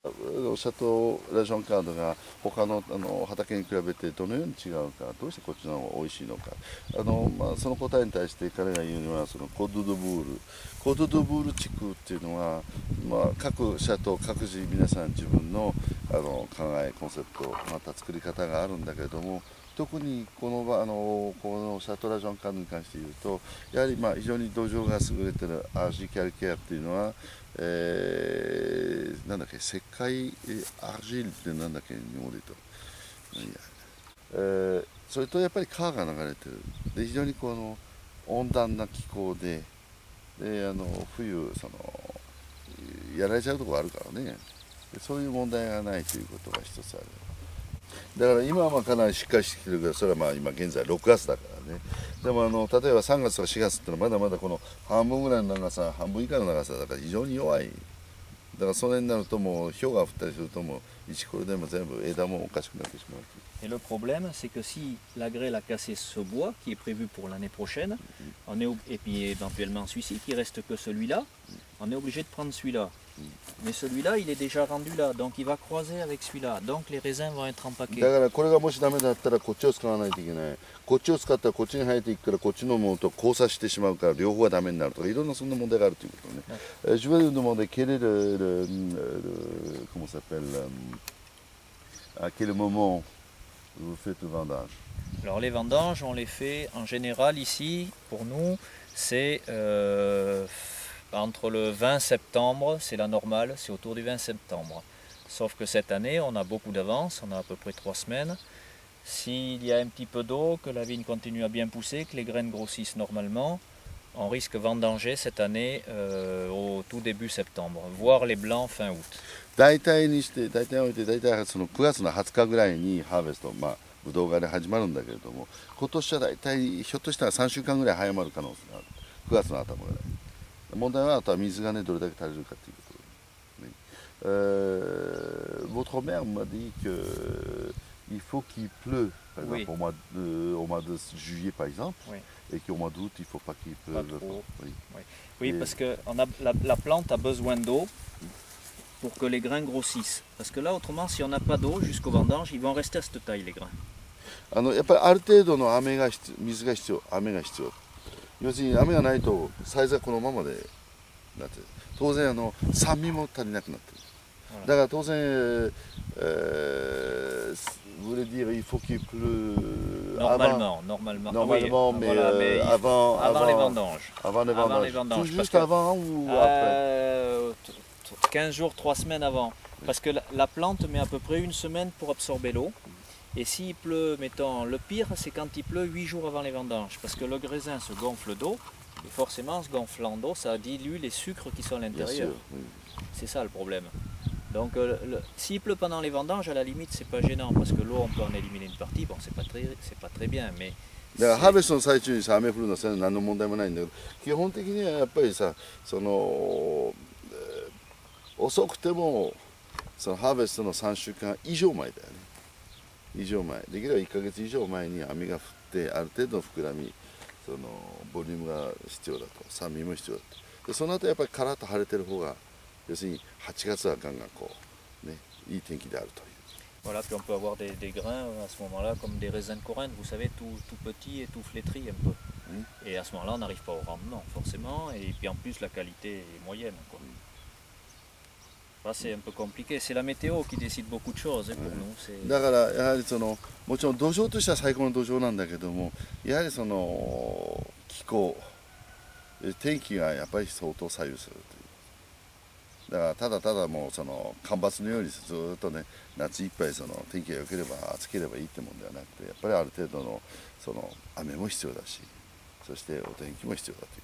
シャトー・ラジョンカードが他の、畑に比べてどのように違うか、どうしてこっちの方が美味しいのか、その答えに対して彼が言うには、そのコード・ド・ブール、コード・ド・ブール地区っていうのは、各シャトー、各自皆さん自分の、考え、コンセプト、また作り方があるんだけれども、特にこのシャトー・ラジョンカードに関して言うと、やはり非常に土壌が優れているアージー・キャルケアっていうのは、なんだっけ、石灰アージールってなんだっけ、日本で言うと。それとやっぱり川が流れてる。で、非常に温暖な気候で、冬、やられちゃうところあるからね。そういう問題がないということが一つある。だから今はかなりしっかりしてきてるけど、それは今現在6月だからね。でも例えば3月とか4月ってのはまだまだこの半分ぐらいの長さ、半分以下の長さだから非常に弱い。だからそれになるともう氷が降ったりするともう一これでも全部枝もおかしくなってしまう。Et le problème, c'est que si la grêle a cassé ce bois qui est prévu pour l'année prochaine, et puis éventuellement celui-ci qui reste que celui-là, on est obligé de prendre celui-là. Mais celui-là, il est déjà rendu là, donc il va croiser avec celui-là, donc les raisins vont être en paquet. だからこれがもしダメだったらこっちを使わないといけない。こっちを使ったらこっちに生えていくからこっちのものと交差してしまうから両方がダメになるとかいろんなそんな問題があるということね。Je vais vous demander quel est comment ça s'appelle à quel moment vous faites le vendage? Alors les vendanges, on les fait en général ici, pour nous, c'est entre le 20 septembre, c'est la normale, c'est autour du 20 septembre. Sauf que cette année, on a beaucoup d'avance, on a à peu près 3 semaines. S'il y a un petit peu d'eau, que la vigne continue à bien pousser, que les graines grossissent normalement, on risque vendanger cette année au tout début septembre, voire les blancs fin août. 大体にして大体置いて大体その9月の20日ぐらいにハーベスト、ブドウ狩り始まるんだけれども、今年は大体ひょっとしたら3週間ぐらい早まる可能性がある。9月の頭ぐらい。問題はあとは水がねどれだけ足りるかということで、ね。votre mère m'a dit que il faut qu'il pleut, par exemple, au mois de juillet par exemple, et qu'au mois d'août il ne faut pas qu'il pleuve. Oui, parce que la plante a besoin d'eau pour que les grains grossissent. Parce que là, autrement, si on n'a pas d'eau jusqu'au vendange, ils vont rester à cette taille, les grains. やっぱりある程度の水が必要、雨が必要。要するに雨がないとサイズはこのままでなってる。当然酸味も足りなくなってる。だから当然、vous voulez dire il faut qu'il pleut normalement, mais avant les vendanges. Avant les vendanges. Tout juste avant ou après? 15 jours, 3 semaines avant. Parce que la plante met à peu près une semaine pour absorber l'eau. Et s'il pleut, mettons, le pire, c'est quand il pleut 8 jours avant les vendanges. Parce que le raisin se gonfle d'eau. Et forcément, en se gonflant d'eau, ça dilue les sucres qui sont à l'intérieur. C'est ça le problème. Donc, s'il pleut pendant les vendanges, à la limite, c'est pas gênant. Parce que l'eau, on peut en éliminer une partie. Bon, c'est pas très bien, mais... だからハーベストの最中にさ雨降るのは何の問題もないんだけど、基本的にはやっぱりさ遅くてもそのハーベストの3週間以上前だよね。以上前できれば1ヶ月以上前に雨が降ってある程度の膨らみボリュームが必要だと、酸味も必要だと。でその後やっぱりカラッと晴れてる方が要するに8月はガンガンねいい天気であるという。Voilà, puis on peut avoir des grains à ce moment-là comme des raisins de Corinthe, vous savez, tout petits et tout flétris un peu. Et à ce moment-là, on n'arrive pas au rendement forcément, et puis en plus la qualité est moyenne, quoi. Là, c'est un peu compliqué. C'est la météo qui décide beaucoup de choses pour nous. だからやはりもちろん土壌としては最高の土壌なんだけども、やはり気候、天気がやっぱり相当左右するという。だからただただもう干ばつのようにずっとね夏いっぱい天気が良ければ暑ければいいってもんではなくて、やっぱりある程度の雨も必要だし、そしてお天気も必要だという。